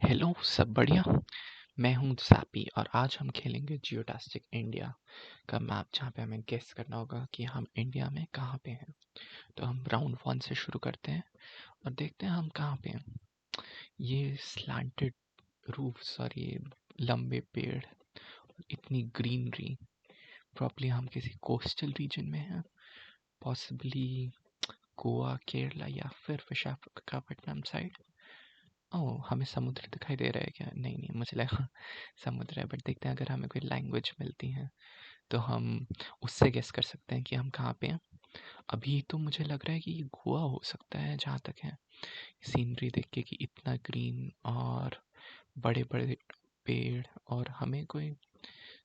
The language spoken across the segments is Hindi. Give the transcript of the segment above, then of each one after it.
हेलो, सब बढ़िया। मैं हूँ ज़ैपी और आज हम खेलेंगे जियोटास्टिक इंडिया का मैप, जहाँ पे हमें गेस करना होगा कि हम इंडिया में कहाँ पे हैं। तो हम राउंड 1 से शुरू करते हैं और देखते हैं हम कहाँ पे हैं। ये स्लैंटेड रूफ्स और ये लंबे पेड़, इतनी ग्रीनरी, प्रॉब्ली हम किसी कोस्टल रीजन में हैं, पॉसिबली गोवा, केरला या फिर विशाखापट्टनम साइड। ओह, हमें समुद्र दिखाई दे रहा है क्या? नहीं नहीं, मुझे लगा समुद्र है, बट देखते हैं अगर हमें कोई लैंग्वेज मिलती है तो हम उससे गेस कर सकते हैं कि हम कहाँ पे हैं। अभी तो मुझे लग रहा है कि ये गोवा हो सकता है, जहाँ तक है सीनरी देख के कि इतना ग्रीन और बड़े बड़े पेड़, और हमें कोई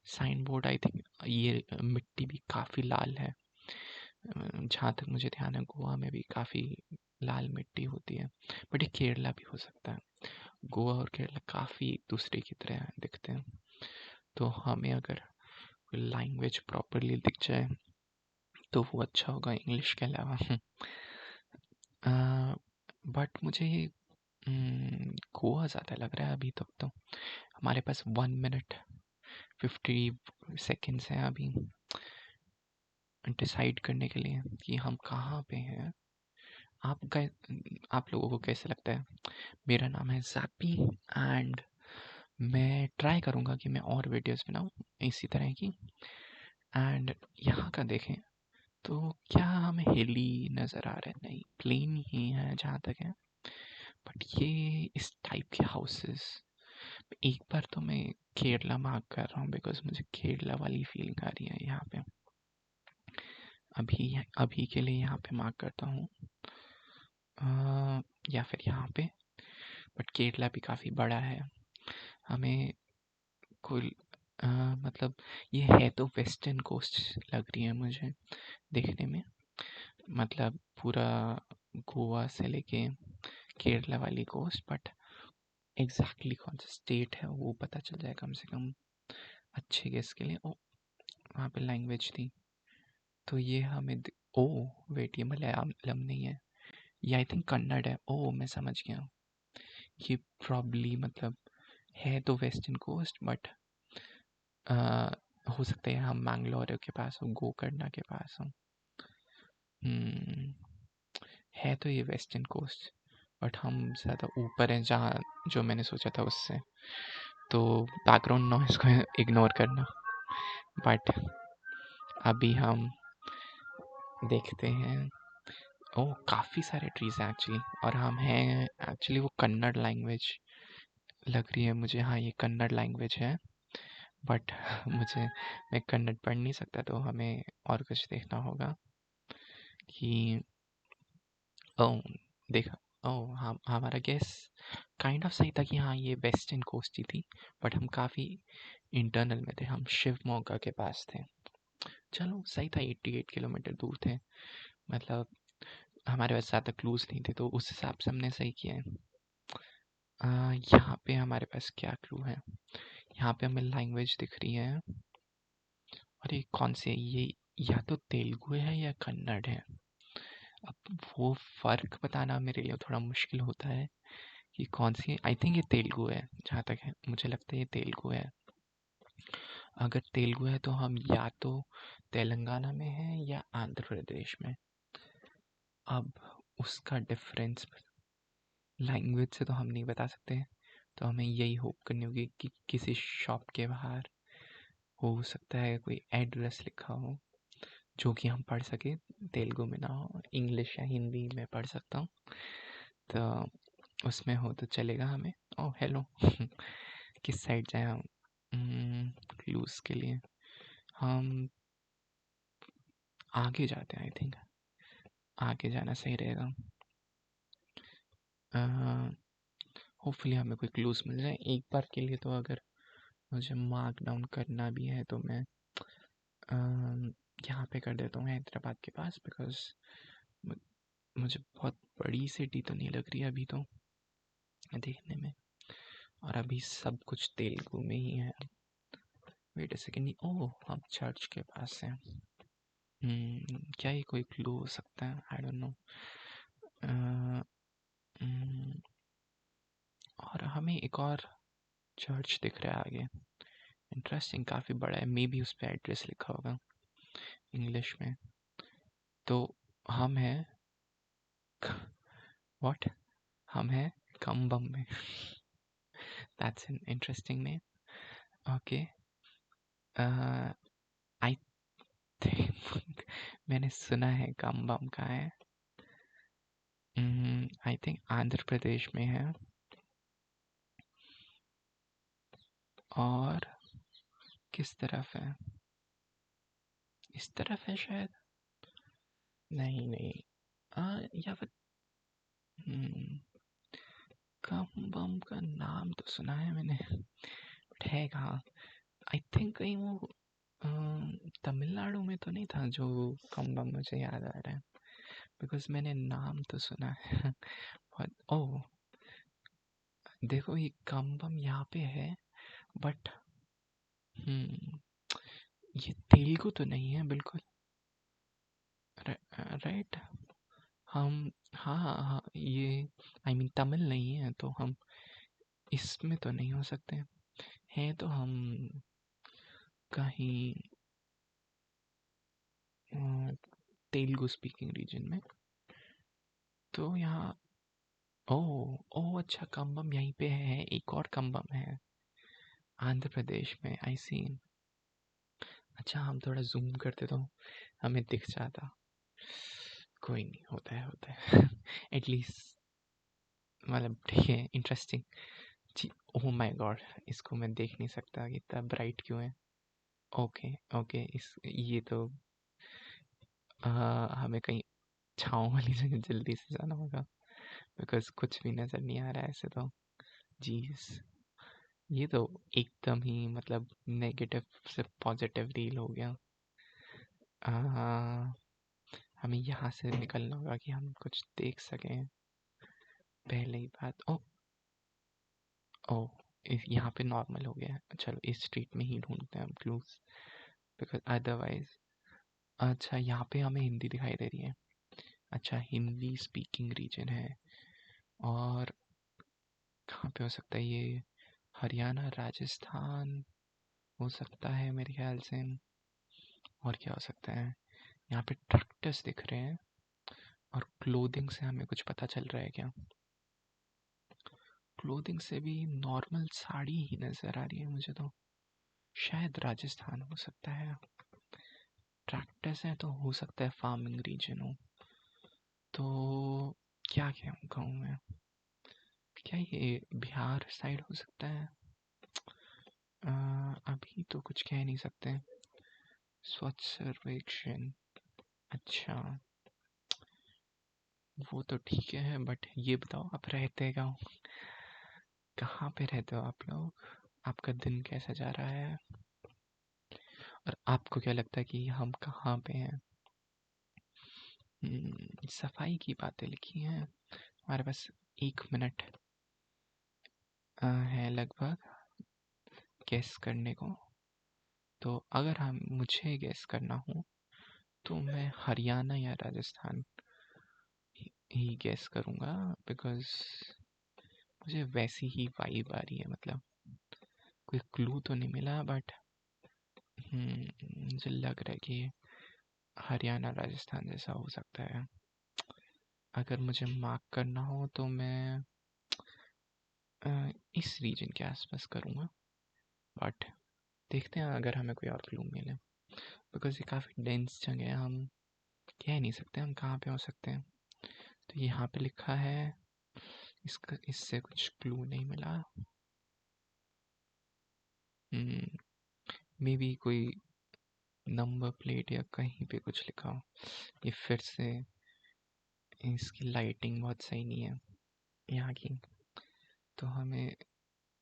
साइन बोर्ड, आई थिंक ये मिट्टी भी काफ़ी लाल है। जहाँ तक मुझे ध्यान है गोवा में भी काफ़ी लाल मिट्टी होती है, बट ये केरला भी हो सकता है। गोवा और केरला काफ़ी एक दूसरे की तरह दिखते हैं, तो हमें अगर लैंग्वेज प्रॉपरली दिख जाए तो वो अच्छा होगा इंग्लिश के अलावा। बट मुझे ये गोवा ज़्यादा लग रहा है अभी तक। तो हमारे पास 1 मिनट 50 सेकेंड्स हैं अभी डिसाइड करने के लिए कि हम कहाँ पे हैं। आप लोगों को कैसे लगता है? मेरा नाम है ज़ैपी एंड मैं ट्राई करूँगा कि मैं और वीडियोस बनाऊँ इसी तरह की। एंड यहाँ का देखें तो क्या हमें हिली नज़र आ रहा है? नहीं, प्लेन ही है जहाँ तक है। बट ये इस टाइप के हाउसेस, एक बार तो मैं केरला मार्क कर रहा हूँ बिकॉज मुझे केरला वाली फीलिंग आ रही है यहाँ पे। अभी अभी के लिए यहाँ पे मार्क करता हूँ, या फिर यहाँ पे। बट केरला भी काफ़ी बड़ा है। हमें कोई मतलब ये है तो वेस्टर्न कोस्ट लग रही है मुझे देखने में। मतलब पूरा गोवा से लेके केरला वाली कोस्ट, बट एग्जैक्टली कौन सा स्टेट है वो पता चल जाए कम से कम अच्छे गेस के लिए। ओ, वहाँ पे लैंग्वेज थी तो ये हमें ओ वेट, ये मलयालम नहीं है, ये आई थिंक कन्नड़ है। ओ, मैं समझ गया। ये प्रॉब्ली मतलब है तो वेस्टर्न कोस्ट, बट हो सकता है हम मैंगलोर के पास हो, गोकर्णा के पास हो। है तो ये वेस्टर्न कोस्ट, बट हम ज़्यादा ऊपर हैं जहाँ जो मैंने सोचा था उससे। तो बैकग्राउंड नॉइस को इग्नोर करना। बट अभी हम देखते हैं, ओह काफ़ी सारे ट्रीज हैं एक्चुअली, और हम हैं एक्चुअली वो कन्नड़ लैंग्वेज लग रही है मुझे। हाँ, ये कन्नड़ लैंग्वेज है, बट मुझे मैं कन्नड़ पढ़ नहीं सकता, तो हमें और कुछ देखना होगा कि ओह देखा। ओह, हम हमारा गेस काइंड ऑफ सही था कि हाँ ये वेस्टर्न कोस्ट ही थी, बट हम काफ़ी इंटरनल में थे, हम शिवमोगा के पास थे। चलो सही था, 88 किलोमीटर दूर थे। मतलब हमारे पास ज़्यादा क्लूज नहीं थे, तो उस हिसाब से हमने सही किया है। यहाँ पे हमारे पास क्या क्लू है? यहाँ पे हमें लैंग्वेज दिख रही है, और ये कौन सी है? ये या तो तेलुगु है या कन्नड़ है। अब वो फ़र्क बताना मेरे लिए थोड़ा मुश्किल होता है कि कौन सी है। आई थिंक ये तेलुगु है, जहाँ तक है मुझे लगता है ये तेलुगु है। अगर तेलुगु है तो हम या तो तेलंगाना में हैं या आंध्र प्रदेश में। अब उसका डिफरेंस लैंग्वेज से तो हम नहीं बता सकते, तो हमें यही होप करनी होगी कि किसी शॉप के बाहर हो सकता है कोई एड्रेस लिखा हो जो कि हम पढ़ सके, तेलुगु में ना हो, इंग्लिश या हिंदी में पढ़ सकता हूँ, तो उसमें हो तो चलेगा हमें। ओह हेलो किस साइड जाए हम? क्लूज के लिए हम आगे जाते हैं, आई थिंक आगे जाना सही रहेगा। होपफुली हमें कोई क्लूज मिल जाए एक बार के लिए। तो अगर मुझे मार्क डाउन करना भी है तो मैं यहाँ पे कर देता हूँ, हैदराबाद के पास, बिकॉज मुझे बहुत बड़ी सिटी तो नहीं लग रही अभी तो देखने में, और अभी सब कुछ तेलुगु में ही है। वेट अ सेकेंड, ओह हम चर्च के पास हैं। क्या ये कोई क्लू हो सकता है? I don't know. और हमें एक और चर्च दिख रहा है आगे। इंटरेस्टिंग, काफ़ी बड़ा है। मे बी उस पर एड्रेस लिखा होगा इंग्लिश में। तो हम हैं व्हाट हम हैं कम्बम में। That's an interesting name. Okay, I think मैंने सुना है कम्बम कहाँ है। आई थिंक आंध्र प्रदेश में है, और किस तरफ है? इस तरफ है शायद। नहीं नहीं, या फिर कम्बम का नाम तो सुना है मैंने, बट है कहाँ? आई थिंक कहीं वो तमिलनाडु में तो नहीं था जो कम्बम, मुझे याद आ रहा है, बिकॉज मैंने नाम तो सुना है। ओह देखो, ये कम्बम यहाँ पे है, बट ये तेलुगु तो नहीं है बिल्कुल। राइट, हम हाँ हाँ हाँ, ये आई मीन तमिल नहीं है, तो हम इसमें तो नहीं हो सकते हैं। तो हम कहीं तेलुगु स्पीकिंग रीजन में। तो यहाँ ओह ओह अच्छा, कम्बम यहीं पे है। एक और कम्बम है आंध्र प्रदेश में, आई सी। अच्छा, हम थोड़ा जूम करते तो हमें दिख जाता। कोई नहीं, होता है होता है। एटलीस्ट मतलब ठीक है, इंटरेस्टिंग। जी, ओह माय गॉड, इसको मैं देख नहीं सकता कि इतना ब्राइट क्यों है। ओके ओके, इस ये तो हमें कहीं छाँव वाली जगह जल्दी से जाना होगा, बिकॉज कुछ भी नज़र नहीं आ रहा है ऐसे तो। जीस, ये तो एकदम ही मतलब नेगेटिव से पॉजिटिव डील हो गया। हमें यहाँ से निकलना होगा कि हम कुछ देख सकें। पहले ही बात, ओ ओ यहाँ पे नॉर्मल हो गया है। चलो इस स्ट्रीट में ही ढूंढते हैं हम क्लूज, बिकॉज अदरवाइज। अच्छा, यहाँ पे हमें हिंदी दिखाई दे रही है। अच्छा, हिंदी स्पीकिंग रीजन है। और कहाँ पे हो सकता है ये? हरियाणा, राजस्थान हो सकता है मेरे ख्याल से। और क्या हो सकता है? यहाँ पे ट्रैक्टर्स दिख रहे हैं, और क्लोथिंग से हमें कुछ पता चल रहा है क्या? क्लोथिंग से भी नॉर्मल साड़ी ही नज़र आ रही है मुझे तो। शायद राजस्थान हो सकता है। ट्रैक्टर्स हैं तो हो सकता है फार्मिंग रीजन हो। तो क्या क्या कहूँ मैं? क्या ये बिहार साइड हो सकता है? अभी तो कुछ कह नहीं सकते। स्वच्छ सर्वेक्षण, अच्छा वो तो ठीक है, बट ये बताओ आप रहते कहाँ पे रहते हो आप लोग? आपका दिन कैसा जा रहा है? और आपको क्या लगता है कि हम कहाँ पे हैं? सफाई की बातें लिखी हैं। हमारे पास 1 मिनट है लगभग गैस करने को। तो अगर हम मुझे गैस करना हो तो मैं हरियाणा या राजस्थान ही गैस करूँगा, बिकॉज मुझे वैसी ही वाइब आ रही है। मतलब कोई क्लू तो नहीं मिला, बट मुझे लग रहा है कि हरियाणा राजस्थान जैसा हो सकता है। अगर मुझे मार्क करना हो तो मैं इस रीजन के आसपास करूँगा, बट देखते हैं अगर हमें कोई और क्लू मिले, बिकॉज ये काफ़ी डेंस जगह है। हम कह नहीं सकते हम कहाँ पे हो सकते हैं। तो यहाँ पे लिखा है, इससे कुछ क्लू नहीं मिला। मे बी कोई नंबर प्लेट या कहीं पे कुछ लिखा हो। ये फिर से इसकी लाइटिंग बहुत सही नहीं है यहाँ की, तो हमें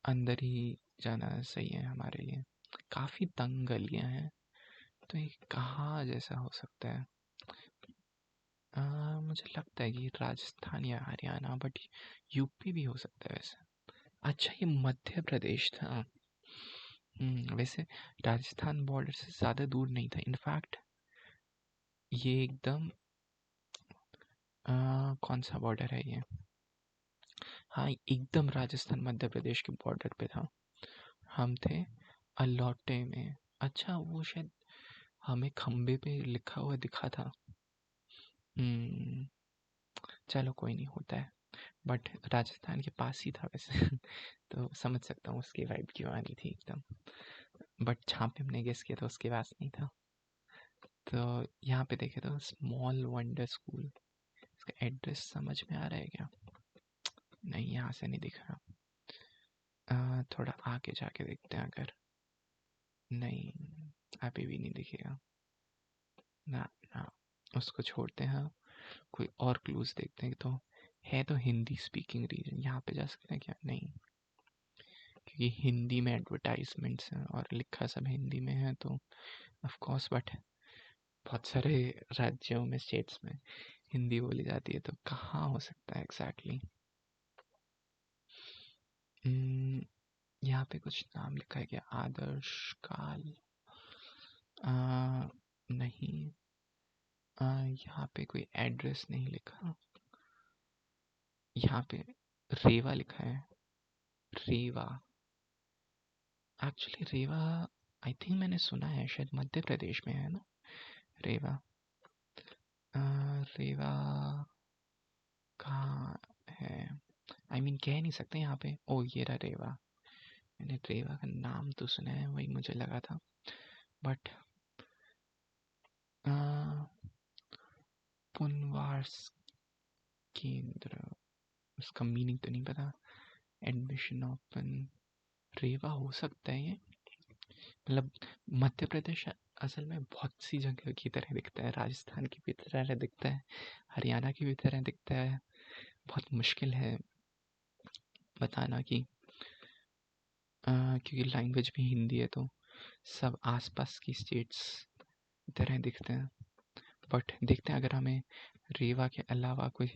अंदर ही जाना सही है हमारे लिए। काफ़ी तंग गलियाँ हैं, तो ये कहाँ जैसा हो सकता है? मुझे लगता है कि राजस्थान या हरियाणा, बट यूपी भी हो सकता है वैसे। अच्छा, ये मध्य प्रदेश था। वैसे राजस्थान बॉर्डर से ज़्यादा दूर नहीं था। इनफैक्ट ये एकदम कौन सा बॉर्डर है ये? हाँ, एकदम राजस्थान मध्य प्रदेश के बॉर्डर पे था। हम थे अलोटे में। अच्छा, वो शायद हमें खंबे पे लिखा हुआ दिखा था। चलो कोई नहीं, होता है। बट राजस्थान के पास ही था वैसे। तो समझ सकता हूँ उसकी वाइब क्यों आ रही थी एकदम। बट जहाँ पे हमने गेस किया था उसके पास नहीं था। तो यहाँ पे देखे तो स्मॉल वंडर स्कूल, इसका एड्रेस समझ में आ रहा है क्या? नहीं, यहाँ से नहीं दिख रहा। थोड़ा आगे जाके देखते हैं अगर। नहीं, अभी भी नहीं दिखेगा ना। ना, उसको छोड़ते हैं। कोई और क्लूज देखते हैं। तो है तो हिंदी स्पीकिंग रीजन, यहाँ पे जा सकते हैं क्या? नहीं, क्योंकि हिंदी में एडवर्टाइजमेंट्स हैं और लिखा सब हिंदी में है तो ऑफ कोर्स। बट बहुत सारे राज्यों में, स्टेट्स में हिंदी बोली जाती है, तो कहाँ हो सकता है एग्जैक्टली? यहाँ पे कुछ नाम लिखा है क्या? आदर्श काल? नहीं। यहाँ पे कोई एड्रेस नहीं लिखा। यहाँ पे रेवा लिखा है। रेवा, एक्चुअली रेवा आई थिंक मैंने सुना है, शायद मध्य प्रदेश में है ना रेवा। रेवा कहाँ है? आई मीन कह नहीं सकते यहाँ पे। ओ, ये रहा रेवा। मैंने रेवा का नाम तो सुना है, वही मुझे लगा था। बट पुनवास केंद्र, उसका मीनिंग तो नहीं पता। एडमिशन ओपन, रेवा हो सकता है ये। मतलब मध्य प्रदेश असल में बहुत सी जगह की तरह दिखता है, राजस्थान की भी तरह दिखता है, हरियाणा की भी तरह दिखता है। बहुत मुश्किल है बताना कि क्योंकि लैंग्वेज भी हिंदी है तो सब आसपास की स्टेट्स तरह दिखते हैं। बट देखते हैं अगर हमें रेवा के अलावा कोई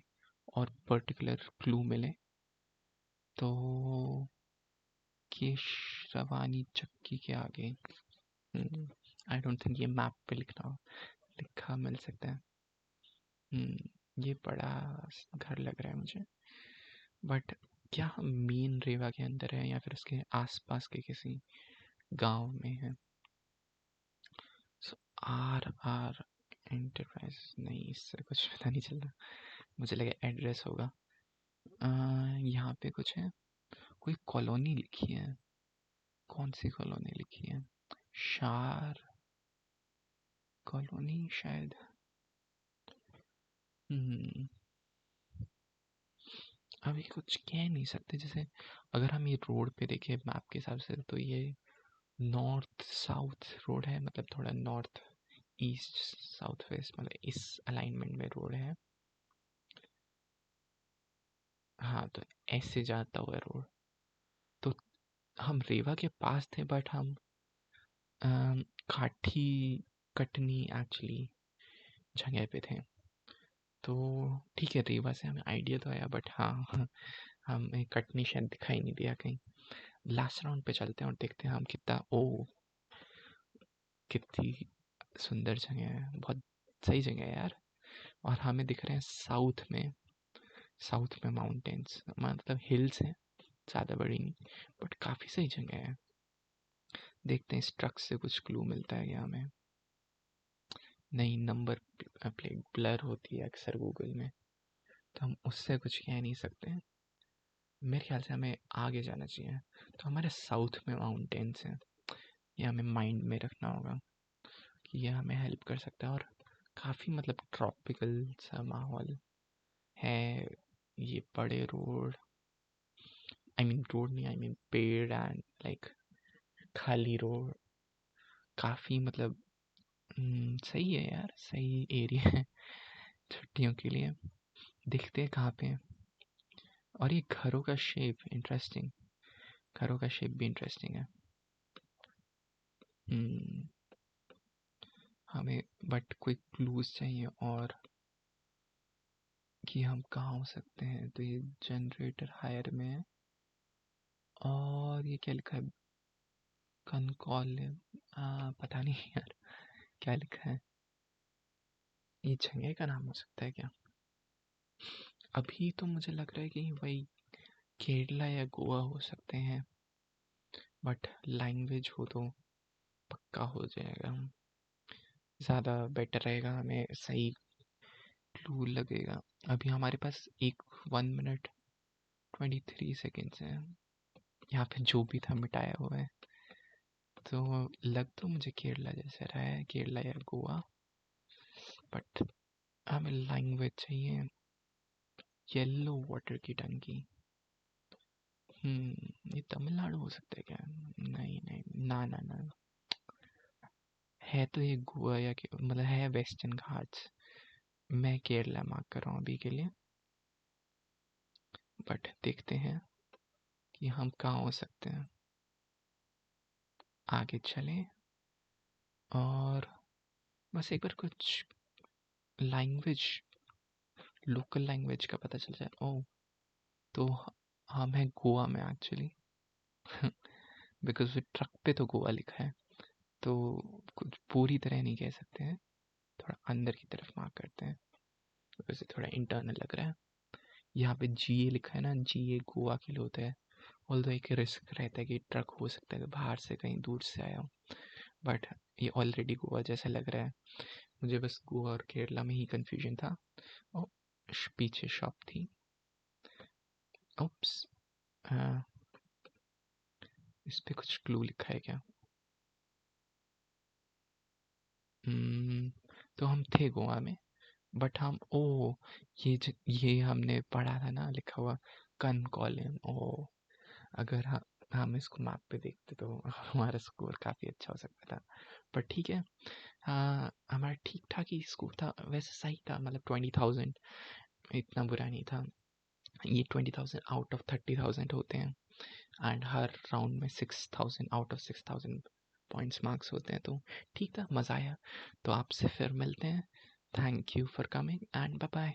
और पर्टिकुलर क्लू मिले तो। केशवानी चक्की के आगे, आई डोंट थिंक ये मैप पे लिखा मिल सकता है। ये बड़ा घर लग रहा है मुझे। बट क्या हम मेन रेवा के अंदर है या फिर उसके आसपास के किसी गांव में है? सो आर आर एंटरप्राइज, नहीं, इससे कुछ पता नहीं चल रहा। मुझे लगा एड्रेस होगा। यहाँ पे कुछ है, कोई कॉलोनी लिखी है। कौन सी कॉलोनी लिखी है? शार कॉलोनी शायद। अभी कुछ कह नहीं सकते। जैसे अगर हम ये रोड पे देखें मैप के हिसाब से तो ये नॉर्थ साउथ रोड है, मतलब थोड़ा नॉर्थ ईस्ट साउथ वेस्ट, मतलब इस अलाइनमेंट में रोड है। हाँ, तो ऐसे जाता हुआ रोड। तो हम रेवा के पास थे बट हम काठी कटनी एक्चुअली जगह पे थे। तो ठीक है, रीवा से हमें आइडिया तो आया बट हाँ, हमें कटनी शायद दिखाई नहीं दिया कहीं। लास्ट राउंड पे चलते हैं और देखते हैं हम कितना। ओ, कितनी सुंदर जगह है, बहुत सही जगह है यार। और हमें दिख रहे हैं साउथ में। साउथ में माउंटेन्स, मतलब हिल्स हैं, ज़्यादा बड़ी नहीं बट काफ़ी सही जगह है। देखते हैं इस ट्रक से कुछ क्लू मिलता है क्या हमें। नहीं, नंबर प्लेट ब्लर होती है अक्सर गूगल में, तो हम उससे कुछ कह नहीं सकते। मेरे ख्याल से हमें आगे जाना चाहिए। तो हमारे साउथ में माउंटेन्स हैं, ये हमें माइंड में रखना होगा कि ये हमें हेल्प कर सकता है। और काफ़ी मतलब ट्रॉपिकल सा माहौल है। ये बड़े रोड, आई मीन रोड नहीं, आई मीन पेड़ एंड लाइक खाली रोड, काफ़ी मतलब सही है यार, सही एरिया है छुट्टियों के लिए। देखते हैं कहाँ पे हैं। और ये घरों का शेप इंटरेस्टिंग, घरों का शेप भी इंटरेस्टिंग है। हमें बट कोई क्लूज चाहिए और कि हम कहाँ हो सकते हैं। तो ये जनरेटर हायर में है और ये क्या लिखा है? कनकॉल, पता नहीं यार क्या लिखा है। ये जगह का नाम हो सकता है क्या? अभी तो मुझे लग रहा है कि वही केरला या गोवा हो सकते हैं, बट लैंग्वेज हो तो पक्का हो जाएगा, ज़्यादा बेटर रहेगा, हमें सही क्लू लगेगा। अभी हमारे पास 1 मिनट 23 सेकेंड्स हैं, यहाँ पे जो भी था मिटाया हुआ है। तो लग तो मुझे केरला जैसे रहा है, केरला या गोवा, बट हमें लैंग्वेज चाहिए। येलो वाटर की टंकी, ये तमिलनाडु हो सकता है क्या? नहीं नहीं, ना ना ना, है तो ये गोवा या मतलब है वेस्टर्न घाट्स। मैं केरला मार्क कर रहा हूँ अभी के लिए, बट देखते हैं कि हम कहाँ हो सकते हैं। आगे चलें और बस एक बार कुछ लैंग्वेज, लोकल लैंग्वेज का पता चल जाए। ओह, तो हम हैं गोवा में एक्चुअली। बिकॉज ट्रक पे तो गोवा लिखा है, तो कुछ पूरी तरह नहीं कह सकते हैं, थोड़ा अंदर की तरफ मार्क करते हैं, वैसे थोड़ा इंटरनल लग रहा है। यहाँ पे जीए लिखा है ना, जीए गोवा के लिए होता है। ऑल्दो एक रिस्क रहता है कि ट्रक हो सकता है बाहर से कहीं दूर से आया हो, बट ये ऑलरेडी गोवा जैसा लग रहा है। मुझे बस गोवा और केरला में ही कंफ्यूजन था। और पीछे शॉप थी। ओप्स, इस पे कुछ क्लू लिखा है क्या? तो हम थे गोवा में, बट हम ये हमने पढ़ा था ना लिखा हुआ कॉलिन। ओ, अगर हम इसको मैप पे देखते तो हमारा स्कोर काफ़ी अच्छा हो सकता था, पर ठीक है। हाँ, हमारा ठीक ठाक ही स्कोर था, वैसे सही था, मतलब 20,000, इतना बुरा नहीं था। ये 20,000 आउट ऑफ 30,000 होते हैं, एंड हर राउंड में 6,000 आउट ऑफ 6,000 पॉइंट्स मार्क्स होते हैं, तो ठीक था, मज़ा आया। तो आपसे फिर मिलते हैं। Thank you for coming and bye bye.